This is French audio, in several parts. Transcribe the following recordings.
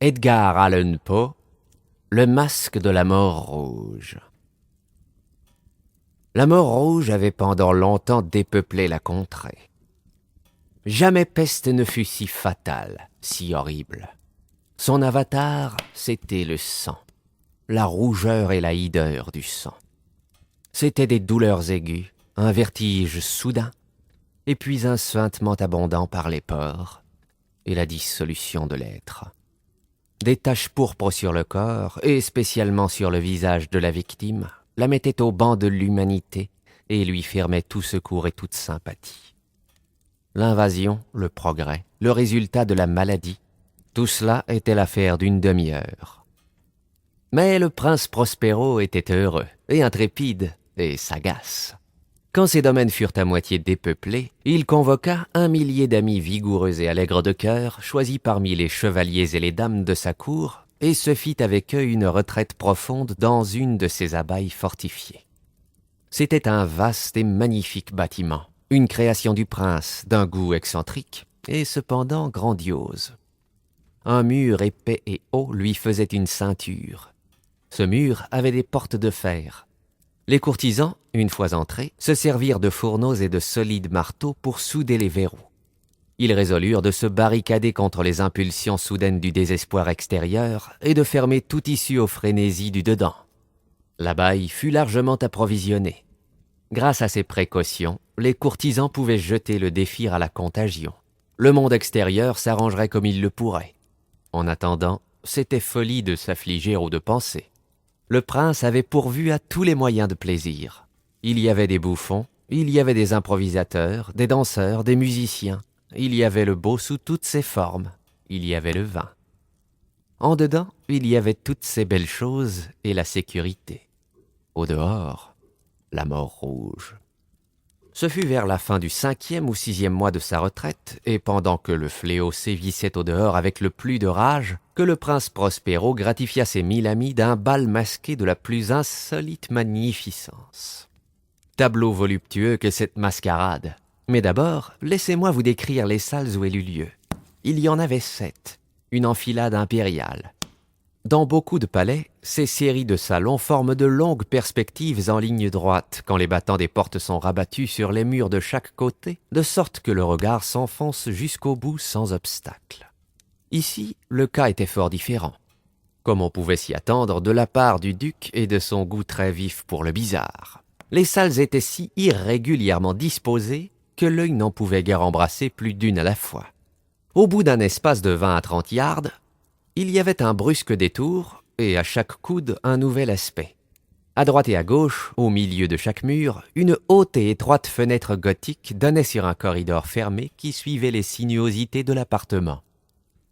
Edgar Allan Poe, Le masque de la mort rouge. La mort rouge avait pendant longtemps dépeuplé la contrée. Jamais peste ne fut si fatale, si horrible. Son avatar, c'était le sang, la rougeur et la hideur du sang. C'étaient des douleurs aiguës, un vertige soudain, et puis un suintement abondant par les pores, et la dissolution de l'être. Des taches pourpres sur le corps, et spécialement sur le visage de la victime, la mettaient au banc de l'humanité et lui fermaient tout secours et toute sympathie. L'invasion, le progrès, le résultat de la maladie, tout cela était l'affaire d'une demi-heure. Mais le prince Prospero était heureux, et intrépide, et sagace. Quand ces domaines furent à moitié dépeuplés, il convoqua 1 millier d'amis vigoureux et allègres de cœur, choisis parmi les chevaliers et les dames de sa cour, et se fit avec eux une retraite profonde dans une de ses abbayes fortifiées. C'était un vaste et magnifique bâtiment, une création du prince, d'un goût excentrique, et cependant grandiose. Un mur épais et haut lui faisait une ceinture. Ce mur avait des portes de fer. Les courtisans, une fois entrés, se servirent de fourneaux et de solides marteaux pour souder les verrous. Ils résolurent de se barricader contre les impulsions soudaines du désespoir extérieur et de fermer toute issue aux frénésies du dedans. L'abbaye fut largement approvisionnée. Grâce à ces précautions, les courtisans pouvaient jeter le défi à la contagion. Le monde extérieur s'arrangerait comme il le pourrait. En attendant, c'était folie de s'affliger ou de penser. Le prince avait pourvu à tous les moyens de plaisir. Il y avait des bouffons, il y avait des improvisateurs, des danseurs, des musiciens. Il y avait le beau sous toutes ses formes. Il y avait le vin. En dedans, il y avait toutes ces belles choses et la sécurité. Au dehors, la mort rouge. Ce fut vers la fin du 5e ou 6e mois de sa retraite, et pendant que le fléau sévissait au dehors avec le plus de rage, que le prince Prospero gratifia ses 1000 amis d'un bal masqué de la plus insolite magnificence. Tableau voluptueux que cette mascarade. Mais d'abord, laissez-moi vous décrire les salles où elle eut lieu. Il y en avait 7, une enfilade impériale. Dans beaucoup de palais, ces séries de salons forment de longues perspectives en ligne droite quand les battants des portes sont rabattus sur les murs de chaque côté, de sorte que le regard s'enfonce jusqu'au bout sans obstacle. Ici, le cas était fort différent, comme on pouvait s'y attendre de la part du duc et de son goût très vif pour le bizarre. Les salles étaient si irrégulièrement disposées que l'œil n'en pouvait guère embrasser plus d'une à la fois. Au bout d'un espace de 20 à 30 yards, il y avait un brusque détour, et à chaque coude un nouvel aspect. À droite et à gauche, au milieu de chaque mur, une haute et étroite fenêtre gothique donnait sur un corridor fermé qui suivait les sinuosités de l'appartement.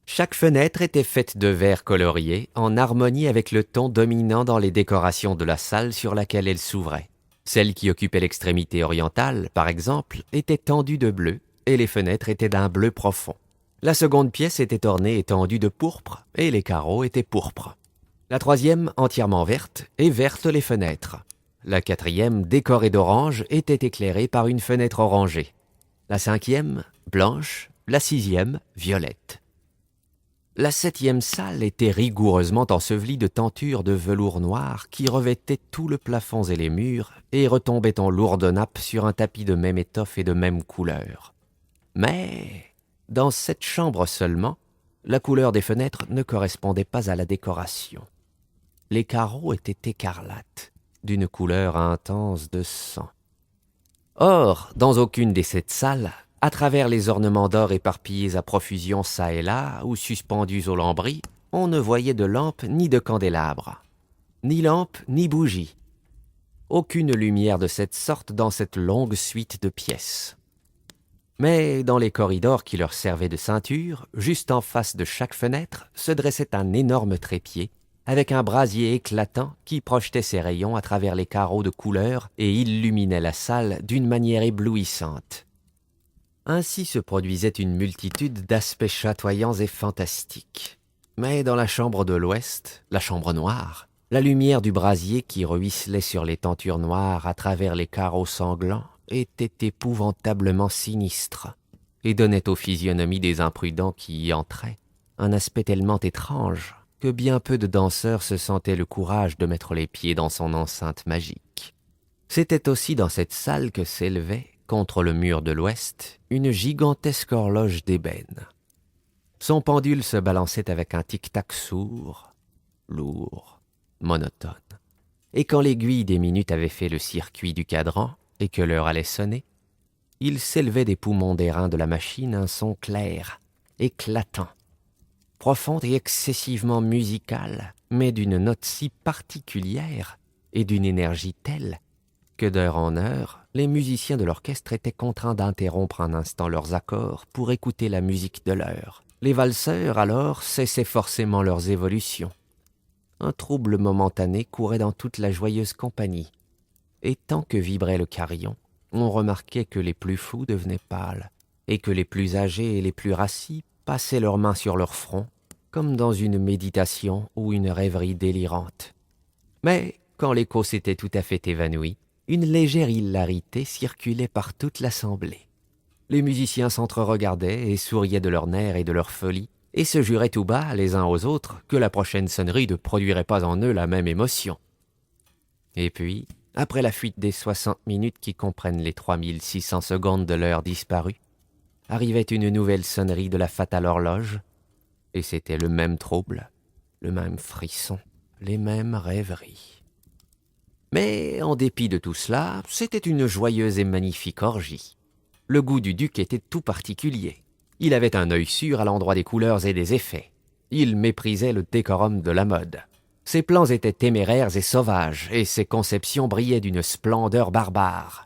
Chaque fenêtre était faite de verre colorié, en harmonie avec le ton dominant dans les décorations de la salle sur laquelle elle s'ouvrait. Celle qui occupait l'extrémité orientale, par exemple, était tendue de bleu, et les fenêtres étaient d'un bleu profond. La seconde pièce était ornée et tendue de pourpre, et les carreaux étaient pourpres. La troisième, entièrement verte, et vertes les fenêtres. La quatrième, décorée d'orange, était éclairée par une fenêtre orangée. La cinquième, blanche, la sixième, violette. La 7e salle était rigoureusement ensevelie de tentures de velours noir qui revêtaient tout le plafond et les murs et retombaient en lourdes nappes sur un tapis de même étoffe et de même couleur. Mais dans cette chambre seulement, la couleur des fenêtres ne correspondait pas à la décoration. Les carreaux étaient écarlates, d'une couleur intense de sang. Or, dans aucune des 7 salles, à travers les ornements d'or éparpillés à profusion çà et là ou suspendus aux lambris, on ne voyait de lampe ni de candélabre. Ni lampe, ni bougie. Aucune lumière de cette sorte dans cette longue suite de pièces. Mais dans les corridors qui leur servaient de ceinture, juste en face de chaque fenêtre, se dressait un énorme trépied, avec un brasier éclatant qui projetait ses rayons à travers les carreaux de couleur et illuminait la salle d'une manière éblouissante. Ainsi se produisait une multitude d'aspects chatoyants et fantastiques. Mais dans la chambre de l'ouest, la chambre noire, la lumière du brasier qui ruisselait sur les tentures noires à travers les carreaux sanglants était épouvantablement sinistre et donnait aux physionomies des imprudents qui y entraient un aspect tellement étrange que bien peu de danseurs se sentaient le courage de mettre les pieds dans son enceinte magique. C'était aussi dans cette salle que s'élevait, contre le mur de l'ouest, une gigantesque horloge d'ébène. Son pendule se balançait avec un tic-tac sourd, lourd, monotone. Et quand l'aiguille des minutes avait fait le circuit du cadran et que l'heure allait sonner, il s'élevait des poumons d'airain de la machine un son clair, éclatant, profond et excessivement musical, mais d'une note si particulière et d'une énergie telle que d'heure en heure, les musiciens de l'orchestre étaient contraints d'interrompre un instant leurs accords pour écouter la musique de l'heure. Les valseurs, alors, cessaient forcément leurs évolutions. Un trouble momentané courait dans toute la joyeuse compagnie, et tant que vibrait le carillon, on remarquait que les plus fous devenaient pâles, et que les plus âgés et les plus rassis passaient leurs mains sur leur front, comme dans une méditation ou une rêverie délirante. Mais, quand l'écho s'était tout à fait évanoui, une légère hilarité circulait par toute l'assemblée. Les musiciens s'entre-regardaient et souriaient de leurs nerfs et de leur folie, et se juraient tout bas, les uns aux autres, que la prochaine sonnerie ne produirait pas en eux la même émotion. Et puis, après la fuite des 60 minutes qui comprennent les 3600 secondes de l'heure disparue, arrivait une nouvelle sonnerie de la fatale horloge, et c'était le même trouble, le même frisson, les mêmes rêveries. Mais, en dépit de tout cela, c'était une joyeuse et magnifique orgie. Le goût du duc était tout particulier. Il avait un œil sûr à l'endroit des couleurs et des effets. Il méprisait le décorum de la mode. Ses plans étaient téméraires et sauvages, et ses conceptions brillaient d'une splendeur barbare.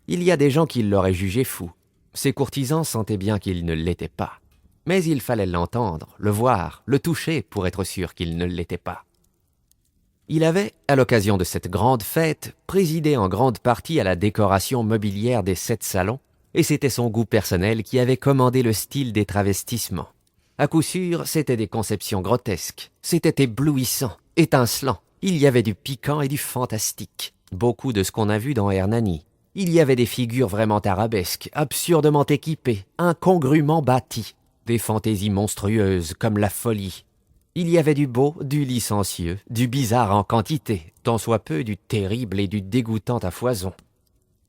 Il y a des gens qui l'auraient jugé fou. Ses courtisans sentaient bien qu'il ne l'était pas. Mais il fallait l'entendre, le voir, le toucher pour être sûr qu'il ne l'était pas. Il avait, à l'occasion de cette grande fête, présidé en grande partie à la décoration mobilière des 7 salons, et c'était son goût personnel qui avait commandé le style des travestissements. À coup sûr, c'étaient des conceptions grotesques, c'était éblouissant, étincelant, il y avait du piquant et du fantastique, beaucoup de ce qu'on a vu dans Hernani. Il y avait des figures vraiment arabesques, absurdement équipées, incongrument bâties, des fantaisies monstrueuses comme la folie. Il y avait du beau, du licencieux, du bizarre en quantité, tant soit peu du terrible et du dégoûtant à foison.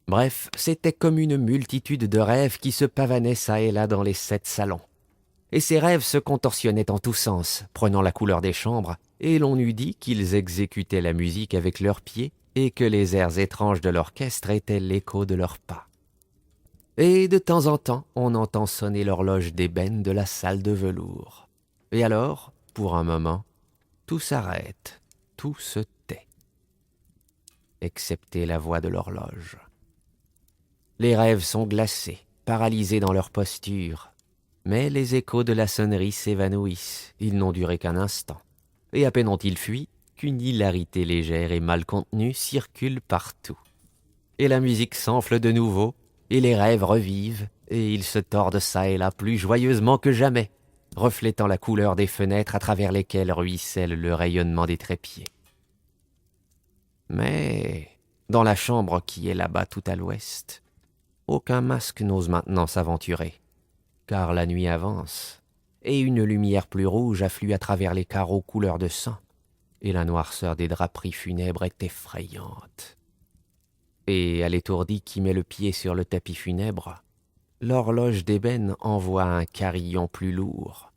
Bref, c'était comme une multitude de rêves qui se pavanaient çà et là dans les 7 salons. Et ces rêves se contorsionnaient en tous sens, prenant la couleur des chambres, et l'on eût dit qu'ils exécutaient la musique avec leurs pieds et que les airs étranges de l'orchestre étaient l'écho de leurs pas. Et de temps en temps, on entend sonner l'horloge d'ébène de la salle de velours. Et alors, pour un moment, tout s'arrête, tout se tait, excepté la voix de l'horloge. Les rêves sont glacés, paralysés dans leur posture, mais les échos de la sonnerie s'évanouissent, ils n'ont duré qu'un instant, et à peine ont-ils fui qu'une hilarité légère et mal contenue circule partout. Et la musique s'enfle de nouveau, et les rêves revivent, et ils se tordent çà et là plus joyeusement que jamais, reflétant la couleur des fenêtres à travers lesquelles ruisselle le rayonnement des trépieds. Mais, dans la chambre qui est là-bas tout à l'ouest, aucun masque n'ose maintenant s'aventurer, car la nuit avance, et une lumière plus rouge afflue à travers les carreaux couleur de sang, et la noirceur des draperies funèbres est effrayante. Et à l'étourdi qui met le pied sur le tapis funèbre, l'horloge d'ébène envoie un carillon plus lourd,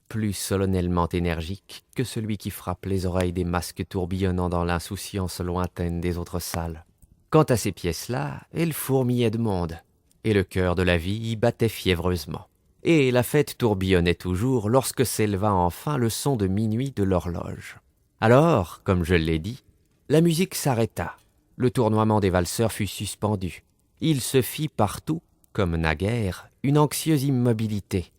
plus solennellement énergique que celui qui frappe les oreilles des masques tourbillonnant dans l'insouciance lointaine des autres salles. Quant à ces pièces-là, elles fourmillaient de monde, et le cœur de la vie y battait fiévreusement. Et la fête tourbillonnait toujours lorsque s'éleva enfin le son de minuit de l'horloge. Alors, comme je l'ai dit, la musique s'arrêta, le tournoiement des valseurs fut suspendu. Il se fit partout, comme naguère, une anxieuse immobilité.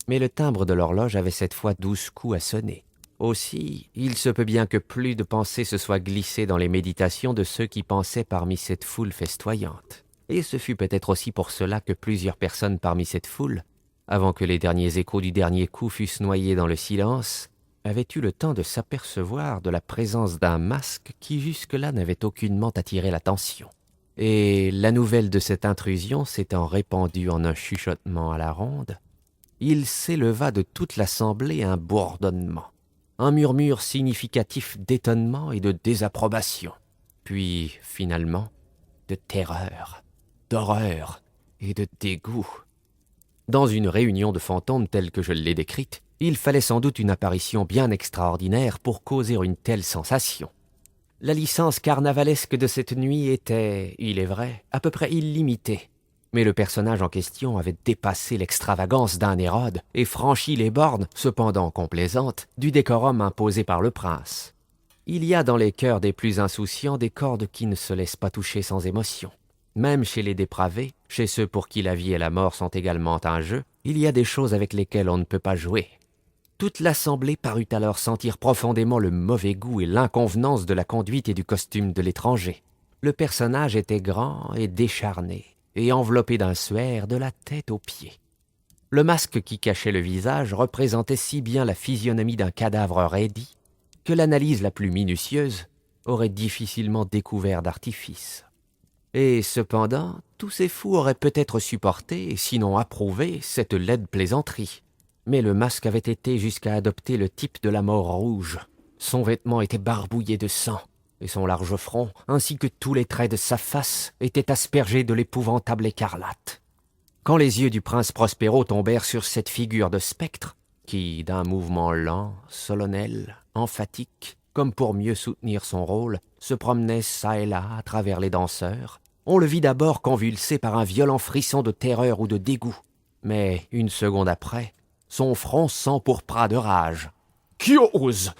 Mais le timbre de l'horloge avait cette fois 12 coups à sonner. Aussi, il se peut bien que plus de pensées se soient glissées dans les méditations de ceux qui pensaient parmi cette foule festoyante. Et ce fut peut-être aussi pour cela que plusieurs personnes parmi cette foule, avant que les derniers échos du dernier coup fussent noyés dans le silence, avaient eu le temps de s'apercevoir de la présence d'un masque qui jusque-là n'avait aucunement attiré l'attention. Et la nouvelle de cette intrusion s'étant répandue en un chuchotement à la ronde, il s'éleva de toute l'assemblée un bourdonnement, un murmure significatif d'étonnement et de désapprobation, puis, finalement, de terreur, d'horreur et de dégoût. Dans une réunion de fantômes telle que je l'ai décrite, il fallait sans doute une apparition bien extraordinaire pour causer une telle sensation. La licence carnavalesque de cette nuit était, il est vrai, à peu près illimitée. Mais le personnage en question avait dépassé l'extravagance d'un Hérode et franchi les bornes, cependant complaisantes, du décorum imposé par le prince. Il y a dans les cœurs des plus insouciants des cordes qui ne se laissent pas toucher sans émotion. Même chez les dépravés, chez ceux pour qui la vie et la mort sont également un jeu, il y a des choses avec lesquelles on ne peut pas jouer. Toute l'assemblée parut alors sentir profondément le mauvais goût et l'inconvenance de la conduite et du costume de l'étranger. Le personnage était grand et décharné, et enveloppé d'un suaire de la tête aux pieds. Le masque qui cachait le visage représentait si bien la physionomie d'un cadavre raidi que l'analyse la plus minutieuse aurait difficilement découvert d'artifice. Et cependant, tous ces fous auraient peut-être supporté, sinon approuvé, cette laide plaisanterie. Mais le masque avait été jusqu'à adopter le type de la mort rouge. Son vêtement était barbouillé de sang, et son large front, ainsi que tous les traits de sa face, étaient aspergés de l'épouvantable écarlate. Quand les yeux du prince Prospero tombèrent sur cette figure de spectre, qui, d'un mouvement lent, solennel, emphatique, comme pour mieux soutenir son rôle, se promenait çà et là à travers les danseurs, on le vit d'abord convulsé par un violent frisson de terreur ou de dégoût. Mais, une seconde après, son front s'empourpra de rage. « Qui ose ?»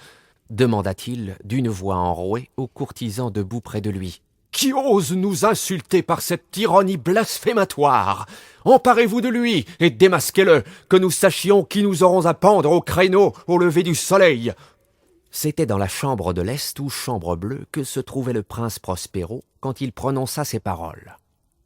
demanda-t-il d'une voix enrouée aux courtisans debout près de lui. « Qui ose nous insulter par cette tyrannie blasphématoire? Emparez-vous de lui et démasquez-le, que nous sachions qui nous aurons à pendre au créneau au lever du soleil. » C'était dans la chambre de l'Est ou chambre bleue que se trouvait le prince Prospero quand il prononça ces paroles.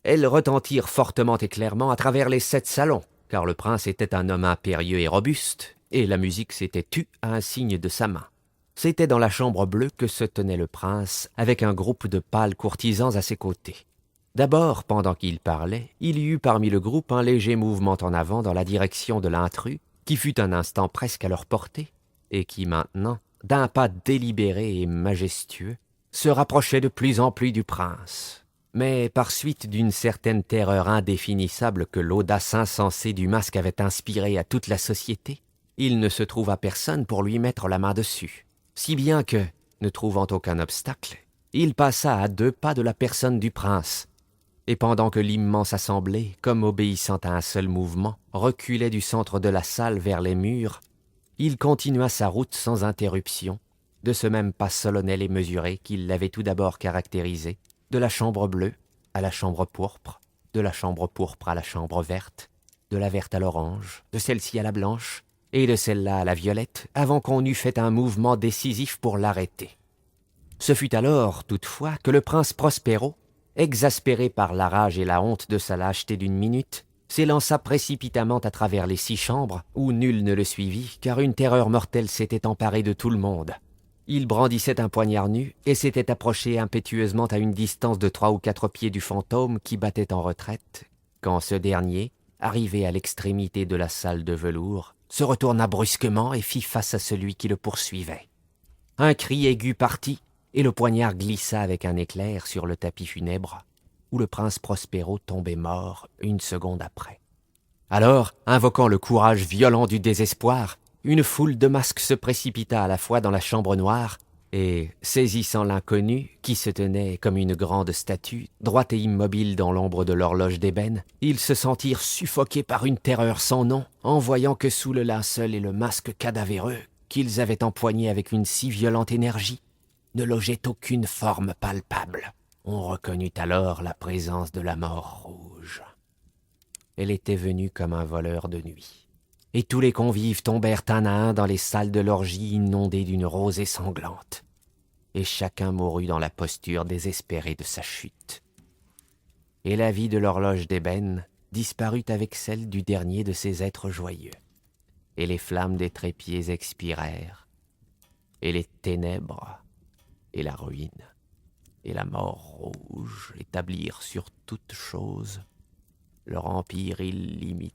Elles retentirent fortement et clairement à travers les 7 salons, car le prince était un homme impérieux et robuste, et la musique s'était tue à un signe de sa main. C'était dans la chambre bleue que se tenait le prince, avec un groupe de pâles courtisans à ses côtés. D'abord, pendant qu'il parlait, il y eut parmi le groupe un léger mouvement en avant dans la direction de l'intrus, qui fut un instant presque à leur portée, et qui maintenant, d'un pas délibéré et majestueux, se rapprochait de plus en plus du prince. Mais par suite d'une certaine terreur indéfinissable que l'audace insensée du masque avait inspirée à toute la société, il ne se trouva personne pour lui mettre la main dessus, si bien que, ne trouvant aucun obstacle, il passa à 2 pas de la personne du prince, et pendant que l'immense assemblée, comme obéissant à un seul mouvement, reculait du centre de la salle vers les murs, il continua sa route sans interruption, de ce même pas solennel et mesuré qu'il l'avait tout d'abord caractérisé, de la chambre bleue à la chambre pourpre, de la chambre pourpre à la chambre verte, de la verte à l'orange, de celle-ci à la blanche, et de celle-là à la violette, avant qu'on eût fait un mouvement décisif pour l'arrêter. Ce fut alors, toutefois, que le prince Prospero, exaspéré par la rage et la honte de sa lâcheté d'une minute, s'élança précipitamment à travers les 6 chambres, où nul ne le suivit, car une terreur mortelle s'était emparée de tout le monde. Il brandissait un poignard nu et s'était approché impétueusement à une distance de 3 ou 4 pieds du fantôme qui battait en retraite, quand ce dernier, arrivé à l'extrémité de la salle de velours, se retourna brusquement et fit face à celui qui le poursuivait. Un cri aigu partit, et le poignard glissa avec un éclair sur le tapis funèbre, où le prince Prospero tombait mort une seconde après. Alors, invoquant le courage violent du désespoir, une foule de masques se précipita à la fois dans la chambre noire, et, saisissant l'inconnu, qui se tenait comme une grande statue, droite et immobile dans l'ombre de l'horloge d'ébène, ils se sentirent suffoqués par une terreur sans nom, en voyant que sous le linceul et le masque cadavéreux, qu'ils avaient empoigné avec une si violente énergie, ne logeait aucune forme palpable. On reconnut alors la présence de la mort rouge. Elle était venue comme un voleur de nuit. Et tous les convives tombèrent un à un dans les salles de l'orgie inondées d'une rosée sanglante. Et chacun mourut dans la posture désespérée de sa chute. Et la vie de l'horloge d'ébène disparut avec celle du dernier de ces êtres joyeux. Et les flammes des trépieds expirèrent. Et les ténèbres et la ruine et la mort rouge établirent sur toute chose leur empire illimité.